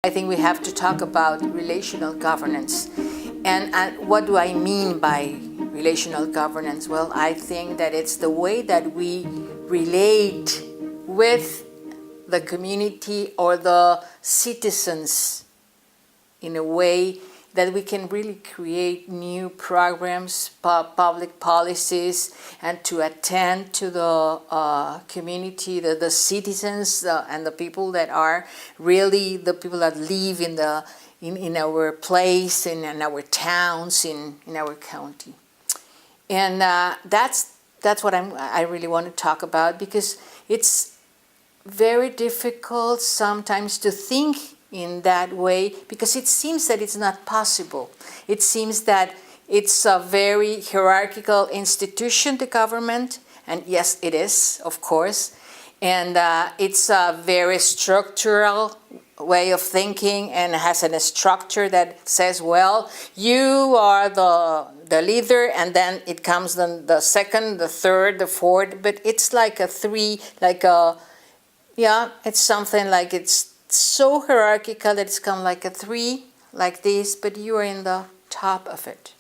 I think we have to talk about relational governance. And what do I mean by relational governance? Well, I think that it's the way that we relate with the community or the citizens in a way that we can really create new programs, public policies, and to attend to the community, the citizens, and the people that are really the people that live in our place, in our towns, in our county. And that's what I really want to talk about, because it's very difficult sometimes to think in that way, because it seems that it's not possible. It seems that it's a very hierarchical institution, the government, and yes, it is, of course, and it's a very structural way of thinking, and has a structure that says, well, you are the leader, and then it comes the second, the third, the fourth, but it's like a three, it's something like it's so hierarchical that it's come like a three, like this, but you are in the top of it.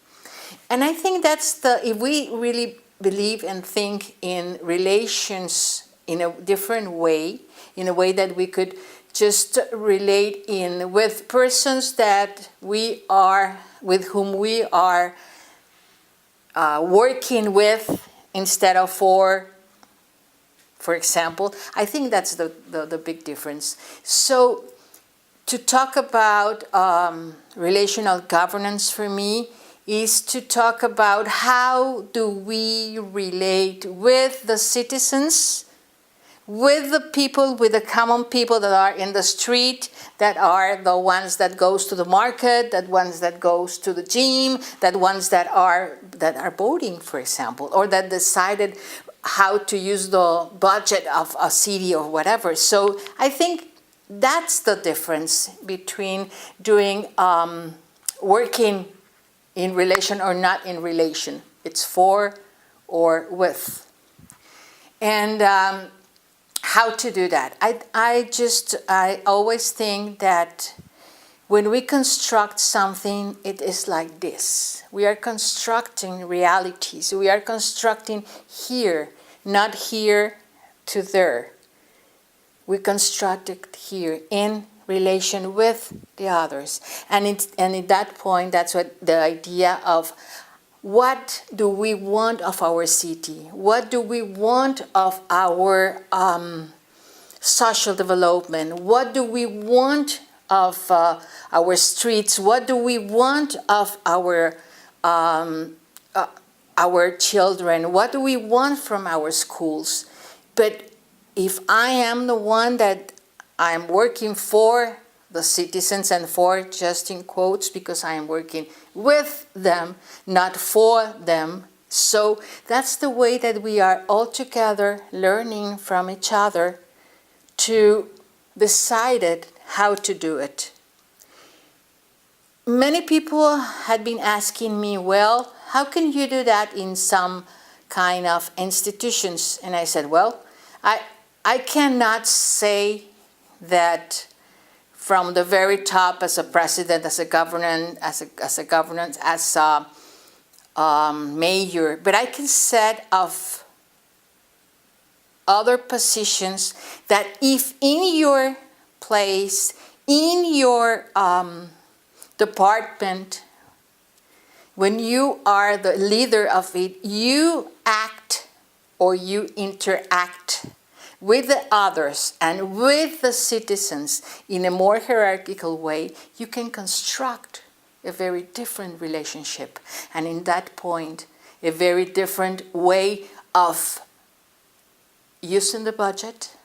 And I think that's if we really believe and think in relations in a different way, in a way that we could just relate with persons that with whom we are working with instead of for example, I think that's the big difference. So to talk about relational governance for me is to talk about how do we relate with the citizens, with the people, with the common people that are in the street, that are the ones that goes to the market, that ones that goes to the gym, that ones that are voting, for example, or that decided how to use the budget of a city or whatever. So I think that's the difference between doing working in relation or not in relation. It's for or with. And how to do that? I always think that when we construct something, it is like this. We are constructing realities. We are constructing here, not here to there. We construct it here in relation with the others. And at that point, that's what the idea of what do we want of our city? What do we want of our social development? What do we want of our streets? What do we want of our children? What do we want from our schools? But if I am the one that I'm working for the citizens, and for just in quotes, because I am working with them, not for them. So that's the way that we are all together learning from each other to decide how to do it. Many people had been asking me, well, how can you do that in some kind of institutions? And I said, well, I cannot say that from the very top as a president, as a governor, as a mayor, but I can say of other positions that if in your place, in your department, when you are the leader of it, you act or you interact with the others and with the citizens in a more hierarchical way, you can construct a very different relationship. And in that point, a very different way of using the budget,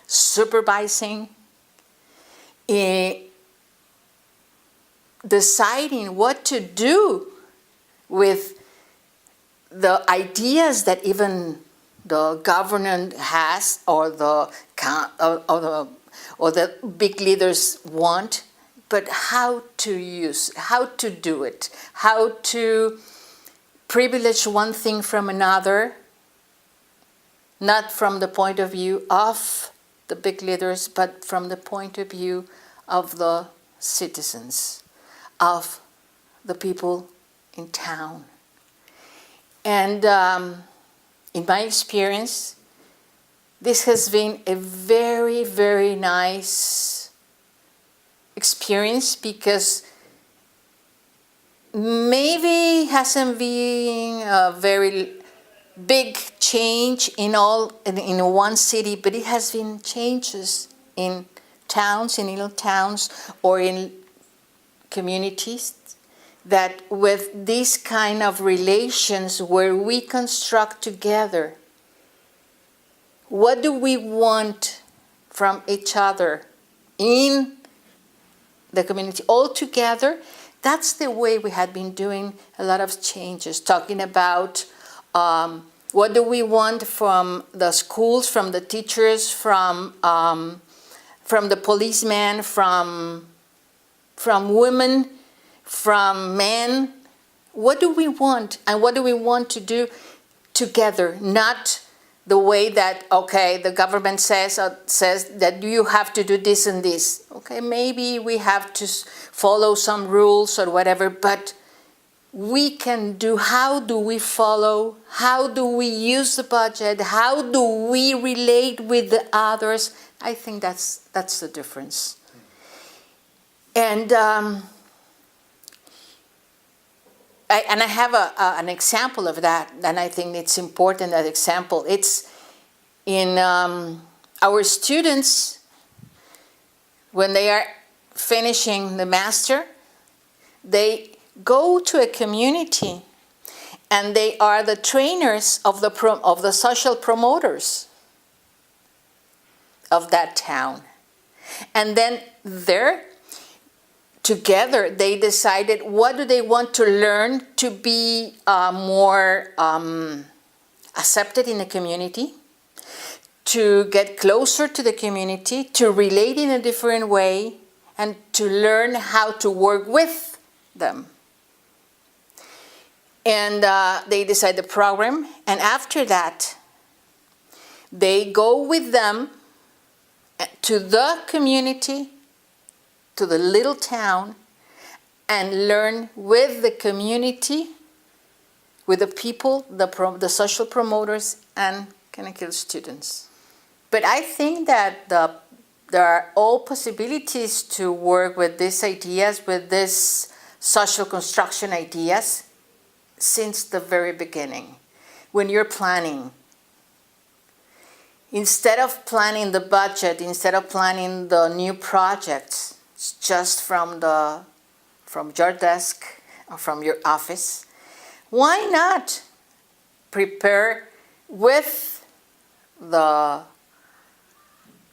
supervising, deciding what to do with the ideas that even the government has, or the big leaders want, but how to use, how to do it, how to privilege one thing from another, not from the point of view of the big leaders, but from the point of view of the citizens, of the people in town. And in my experience, this has been a very, very nice experience, because maybe hasn't been a very big change in one city, but it has been changes in towns, in little towns, or in communities, that with these kind of relations where we construct together, what do we want from each other in the community all together? That's the way we had been doing a lot of changes, talking about what do we want from the schools, from the teachers, from the policemen, from women, from men. What do we want, and what do we want to do together? Not the way that, okay, the government says that you have to do this and this. Okay, maybe we have to follow some rules or whatever, but we can do, how do we follow, how do we use the budget, how do we relate with the others? I think that's the difference. And I have an example of that, and I think it's important, that example. It's in our students, when they are finishing the master, they go to a community, and they are the trainers of the social promoters of that town. And then there, together, they decided what do they want to learn to be more accepted in the community, to get closer to the community, to relate in a different way, and to learn how to work with them. And they decide the program, and after that, they go with them to the community, to the little town, and learn with the community, with the people, the social promoters, and Kanankil students. But I think that there are all possibilities to work with these ideas, with these social construction ideas, since the very beginning. When you're planning, instead of planning the budget, instead of planning the new projects, just from your desk or from your office, why not prepare with the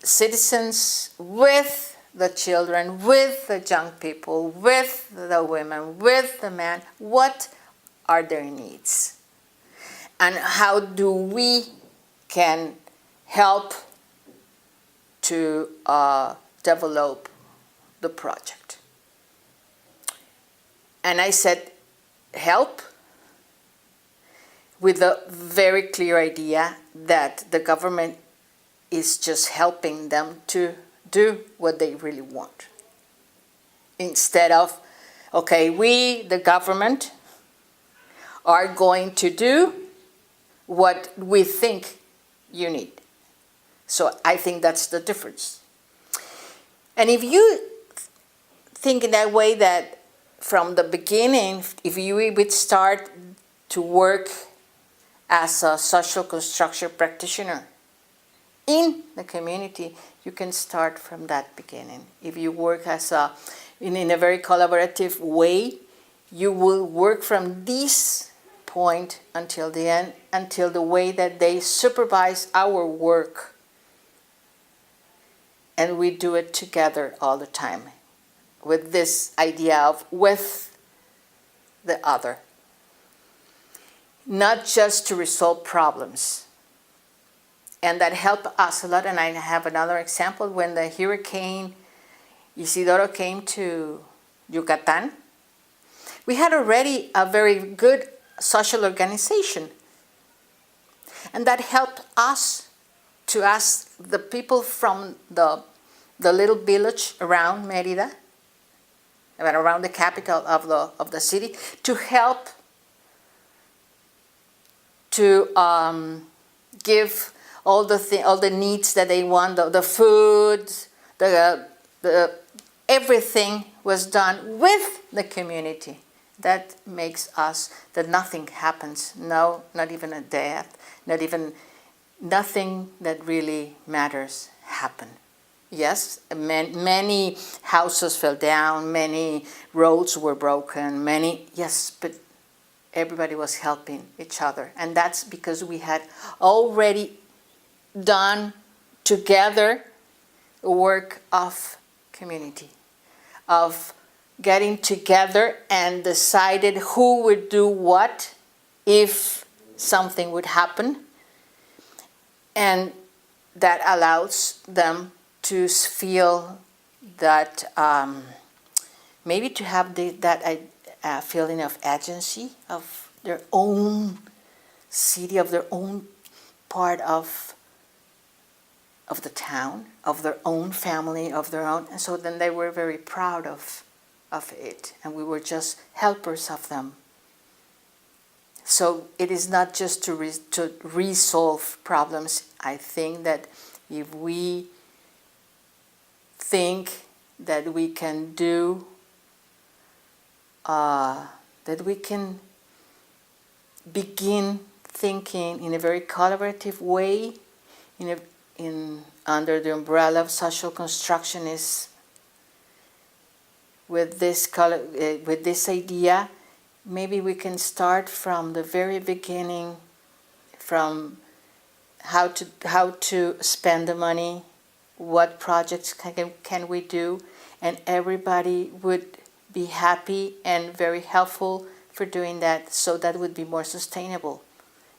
citizens, with the children, with the young people, with the women, with the men, what are their needs? And how do we can help to develop the project? And I said, help, with a very clear idea that the government is just helping them to do what they really want. Instead of, okay, we, the government, are going to do what we think you need. So I think that's the difference. And if you think in that way, that from the beginning, if you would start to work as a social construction practitioner in the community, you can start from that beginning. If you work in a very collaborative way, you will work from this point until the end, until the way that they supervise our work. And we do it together all the time, with this idea of with the other. Not just to resolve problems. And that helped us a lot. And I have another example. When the hurricane Isidoro came to Yucatan, we had already a very good social organization. And that helped us to ask the people from the the little village around Merida, around the capital of the city, to help to give all the needs that they want, the food, the everything was done with the community. That makes us, that nothing happens, no, not even a death, not even, nothing that really matters happened. Yes, many houses fell down, many roads were broken, yes, but everybody was helping each other. And that's because we had already done together work of community, of getting together and decided who would do what if something would happen. And that allows them to feel that, maybe to have that feeling of agency of their own city, of their own part of the town, of their own family, of their own. And so then they were very proud of it, and we were just helpers of them. So it is not just to resolve problems. I think that if we think that we can do, that we can begin thinking in a very collaborative way, under the umbrella of socioconstructionism, with this idea, maybe we can start from the very beginning, from how to spend the money, what projects can we do, and everybody would be happy and very helpful for doing that, so that would be more sustainable,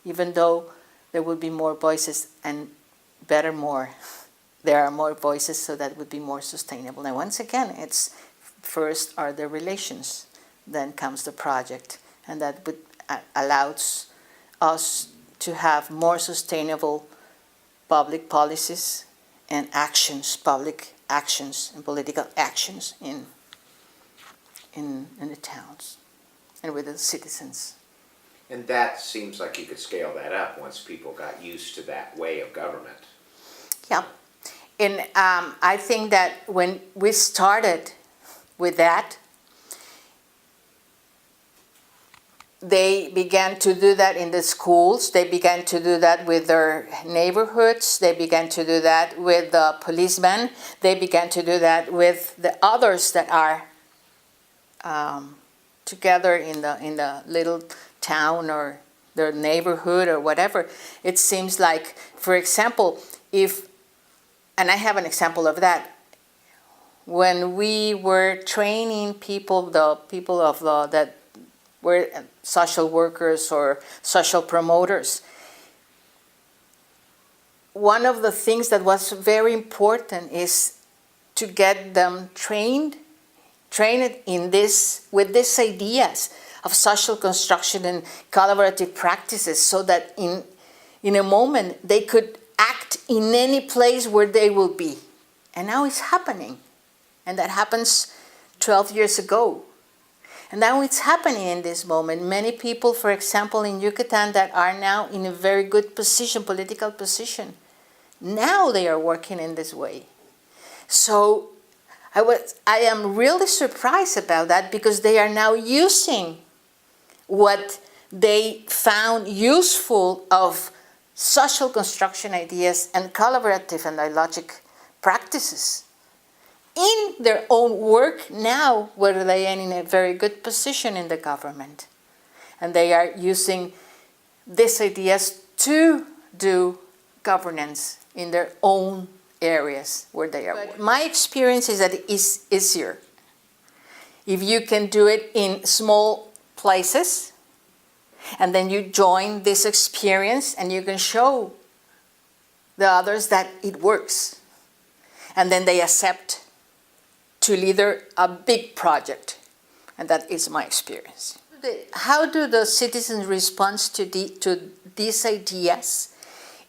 even though there would be more voices, and there are more voices, so that would be more sustainable. And once again, it's first are the relations, then comes the project, and that would allows us to have more sustainable public policies and actions, public actions and political actions in the towns and with the citizens. And that seems like you could scale that up once people got used to that way of government. Yeah, and I think that when we started with that, they began to do that in the schools, they began to do that with their neighborhoods, they began to do that with the policemen, they began to do that with the others that are together in the little town or their neighborhood or whatever. It seems like, for example, and I have an example of that, when we were training people, that were social workers or social promoters, one of the things that was very important is to get them trained in this, with these ideas of social construction and collaborative practices, so that in a moment they could act in any place where they will be. And now it's happening. And that happens 12 years ago. And now it's happening in this moment. Many people, for example, in Yucatan that are now in a very good position, political position, now they are working in this way. So I am really surprised about that, because they are now using what they found useful of social construction ideas and collaborative and dialogic practices in their own work now, where they are in a very good position in the government. And they are using these ideas to do governance in their own areas where they are. But my experience is that it is easier if you can do it in small places, and then you join this experience and you can show the others that it works. And then they accept to lead a big project. And that is my experience. How do the citizens respond to these ideas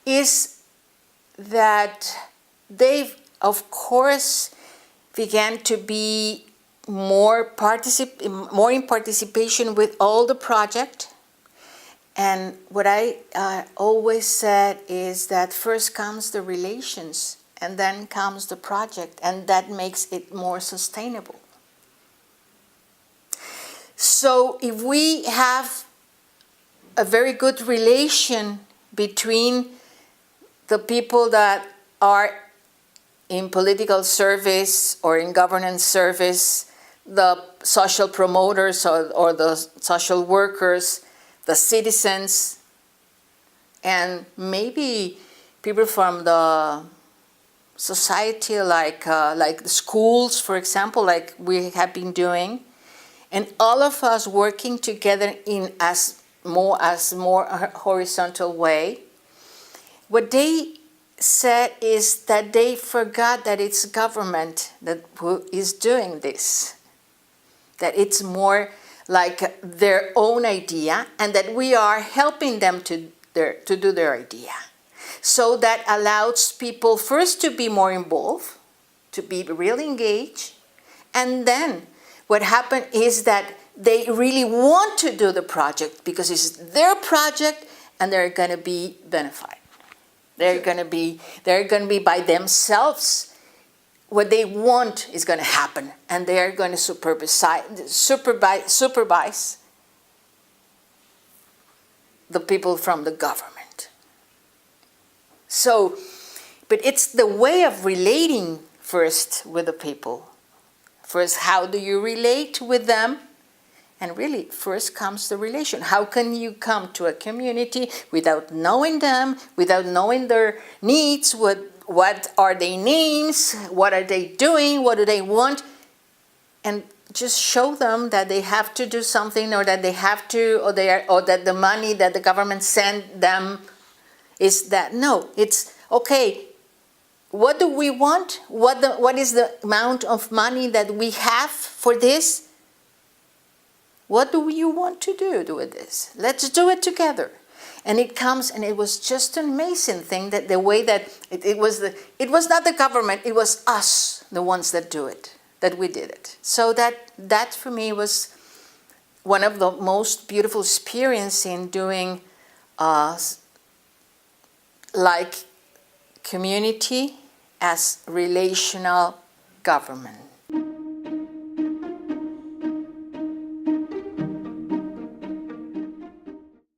is that they of course, began to be more in participation with all the project. And what I always said is that first comes the relations, and then comes the project, and that makes it more sustainable. So if we have a very good relation between the people that are in political service or in governance service, the social promoters or the social workers, the citizens, and maybe people from the society, like the schools, for example, like we have been doing, and all of us working together in as more horizontal way. What they said is that they forgot that it's government that who is doing this, that it's more like their own idea, and that we are helping them to do their idea. So that allows people first to be more involved, to be really engaged, and then what happened is that they really want to do the project because it's their project and they're going to be benefited. They're going to be by themselves. What they want is going to happen, and they are going to supervise the people from the government. So, but it's the way of relating first with the people. First, how do you relate with them? And really, first comes the relation. How can you come to a community without knowing them, without knowing their needs, what are their names, what are they doing, what do they want, and just show them that they have to do something, or that they have to, or that the money that the government sent them is that. No, it's okay. What do we want? What is the amount of money that we have for this? What do you want to do with this? Let's do it together. And it comes, and it was just an amazing thing that the way that it was not the government, it was us, the ones that do it, that we did it. So that for me was one of the most beautiful experiences in doing like community as relational government.